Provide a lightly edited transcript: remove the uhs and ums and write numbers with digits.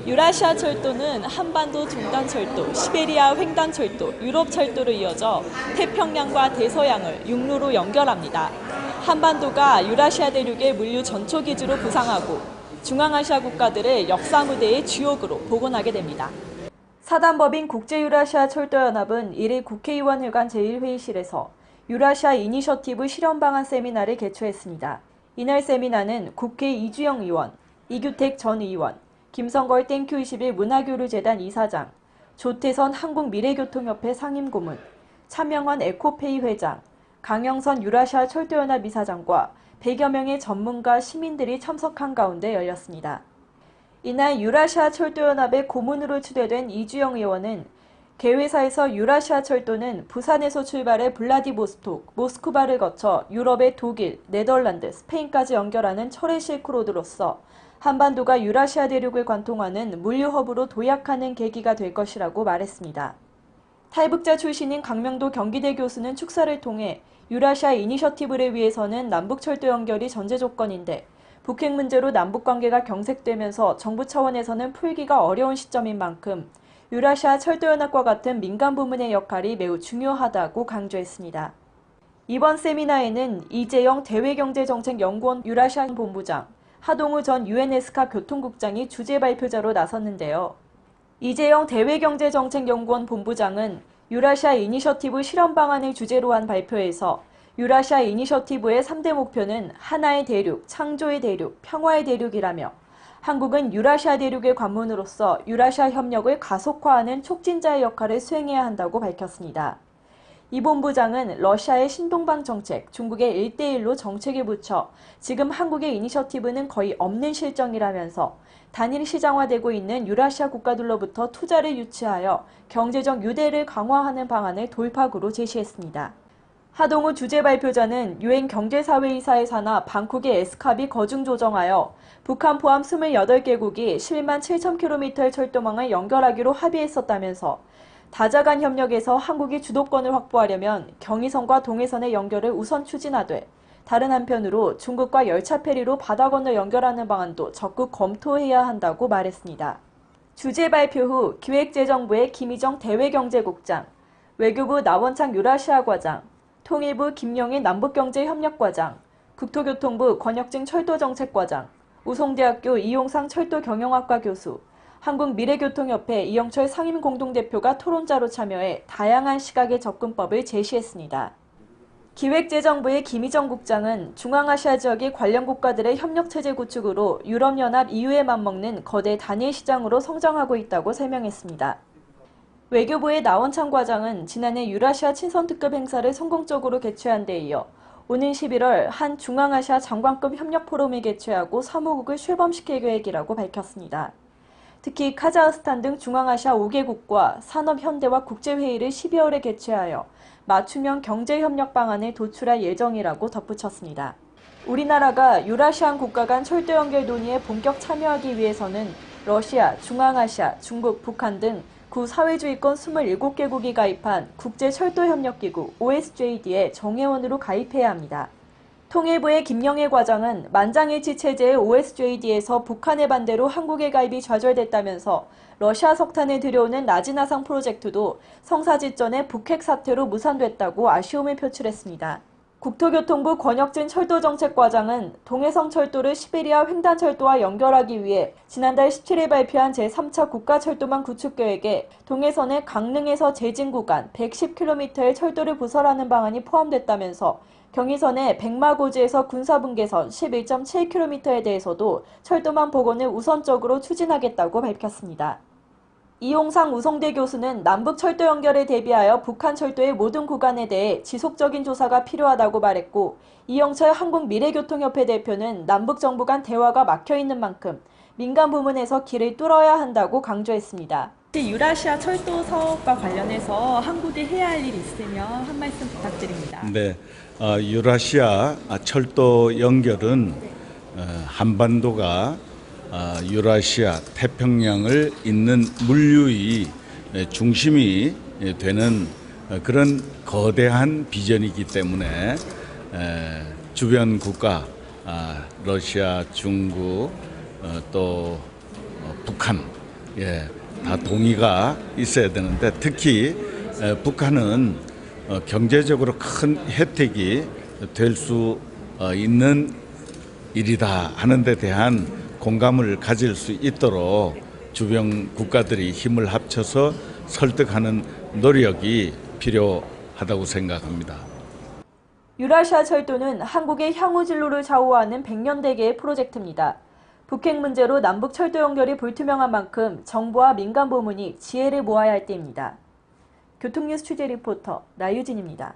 유라시아 철도는 한반도 종단철도, 시베리아 횡단철도, 유럽철도로 이어져 태평양과 대서양을 육로로 연결합니다. 한반도가 유라시아 대륙의 물류 전초기지로 부상하고 중앙아시아 국가들의 역사 무대의 주역으로 복원하게 됩니다. 사단법인 국제유라시아 철도연합은 1일 국회의원회관 제1회의실에서 유라시아 이니셔티브 실현방안 세미나를 개최했습니다. 이날 세미나는 국회 이주영 의원, 이규택 전 의원, 김성걸 땡큐21 문화교류재단 이사장, 조태선 한국미래교통협회 상임고문, 차명환 에코페이 회장, 강영선 유라시아 철도연합 이사장과 100여 명의 전문가 시민들이 참석한 가운데 열렸습니다. 이날 유라시아 철도연합의 고문으로 추대된 이주영 의원은 개회사에서 유라시아 철도는 부산에서 출발해 블라디보스톡, 모스크바를 거쳐 유럽의 독일, 네덜란드, 스페인까지 연결하는 철의 실크로드로서 한반도가 유라시아 대륙을 관통하는 물류 허브로 도약하는 계기가 될 것이라고 말했습니다. 탈북자 출신인 강명도 경기대 교수는 축사를 통해 유라시아 이니셔티브를 위해서는 남북철도 연결이 전제 조건인데 북핵 문제로 남북관계가 경색되면서 정부 차원에서는 풀기가 어려운 시점인 만큼 유라시아 철도연합과 같은 민간 부문의 역할이 매우 중요하다고 강조했습니다. 이번 세미나에는 이재영 대외경제정책연구원 유라시아 본부장, 하동우 전 UNSCA 교통국장이 주재 발표자로 나섰는데요. 이재영 대외경제정책연구원 본부장은 유라시아 이니셔티브 실현 방안을 주제로 한 발표에서 유라시아 이니셔티브의 3대 목표는 하나의 대륙, 창조의 대륙, 평화의 대륙이라며 한국은 유라시아 대륙의 관문으로서 유라시아 협력을 가속화하는 촉진자의 역할을 수행해야 한다고 밝혔습니다. 이 본부장은 러시아의 신동방 정책, 중국의 1대1로 정책에 붙여 지금 한국의 이니셔티브는 거의 없는 실정이라면서 단일 시장화되고 있는 유라시아 국가들로부터 투자를 유치하여 경제적 유대를 강화하는 방안을 돌파구로 제시했습니다. 하동우 주재 발표자는 유엔 경제사회이사의 산하 방콕의 에스캅이 거중 조정하여 북한 포함 28개국이 7만 7,000km의 철도망을 연결하기로 합의했었다면서 다자간 협력에서 한국이 주도권을 확보하려면 경의선과 동해선의 연결을 우선 추진하되 다른 한편으로 중국과 열차 페리로 바다 건너 연결하는 방안도 적극 검토해야 한다고 말했습니다. 주재 발표 후 기획재정부의 김희정 대외경제국장, 외교부 나원창 유라시아 과장, 통일부 김영애 남북경제협력과장, 국토교통부 권혁진 철도정책과장, 우송대학교 이용상 철도경영학과 교수, 한국미래교통협회 이영철 상임공동대표가 토론자로 참여해 다양한 시각의 접근법을 제시했습니다. 기획재정부의 김희정 국장은 중앙아시아 지역의 관련 국가들의 협력체제 구축으로 유럽연합 EU에 맞먹는 거대 단일 시장으로 성장하고 있다고 설명했습니다. 외교부의 나원창 과장은 지난해 유라시아 친선특급 행사를 성공적으로 개최한 데 이어 오는 11월 한 중앙아시아 장관급 협력 포럼을 개최하고 사무국을 출범시킬 계획이라고 밝혔습니다. 특히 카자흐스탄 등 중앙아시아 5개국과 산업현대화 국제회의를 12월에 개최하여 맞춤형 경제협력 방안을 도출할 예정이라고 덧붙였습니다. 우리나라가 유라시안 국가 간 철도 연결 논의에 본격 참여하기 위해서는 러시아, 중앙아시아, 중국, 북한 등 구사회주의권 27개국이 가입한 국제철도협력기구 OSJD에 정회원으로 가입해야 합니다. 통일부의 김영애 과장은 만장일치 체제의 OSJD에서 북한의 반대로 한국의 가입이 좌절됐다면서 러시아 석탄을 들여오는 라지나상 프로젝트도 성사직전에 북핵 사태로 무산됐다고 아쉬움을 표출했습니다. 국토교통부 권혁진 철도정책과장은 동해성 철도를 시베리아 횡단철도와 연결하기 위해 지난달 17일 발표한 제3차 국가철도망 구축계획에 동해선의 강릉에서 제진 구간 110km의 철도를 부설하는 방안이 포함됐다면서 경의선의 백마고지에서 군사분계선 11.7km에 대해서도 철도망 복원을 우선적으로 추진하겠다고 밝혔습니다. 이용상 우송대 교수는 남북 철도 연결에 대비하여 북한 철도의 모든 구간에 대해 지속적인 조사가 필요하다고 말했고, 이영철 한국미래교통협회 대표는 남북 정부 간 대화가 막혀있는 만큼 민간 부문에서 길을 뚫어야 한다고 강조했습니다. 유라시아 철도 사업과 관련해서 한국이 해야 할 일이 있으면 한 말씀 부탁드립니다. 네, 유라시아 철도 연결은 한반도가 유라시아 태평양을 잇는 물류의 중심이 되는 그런 거대한 비전이기 때문에 주변 국가 러시아, 중국, 또 북한 다 동의가 있어야 되는데 특히 북한은 경제적으로 큰 혜택이 될 수 있는 일이다 하는 데 대한 공감을 가질 수 있도록 주변 국가들이 힘을 합쳐서 설득하는 노력이 필요하다고 생각합니다. 유라시아 철도는 한국의 향후 진로를 좌우하는 100년 대계의 프로젝트입니다. 북핵 문제로 남북 철도 연결이 불투명한 만큼 정부와 민간 부문이 지혜를 모아야 할 때입니다. 교통뉴스 취재 리포터 나유진입니다.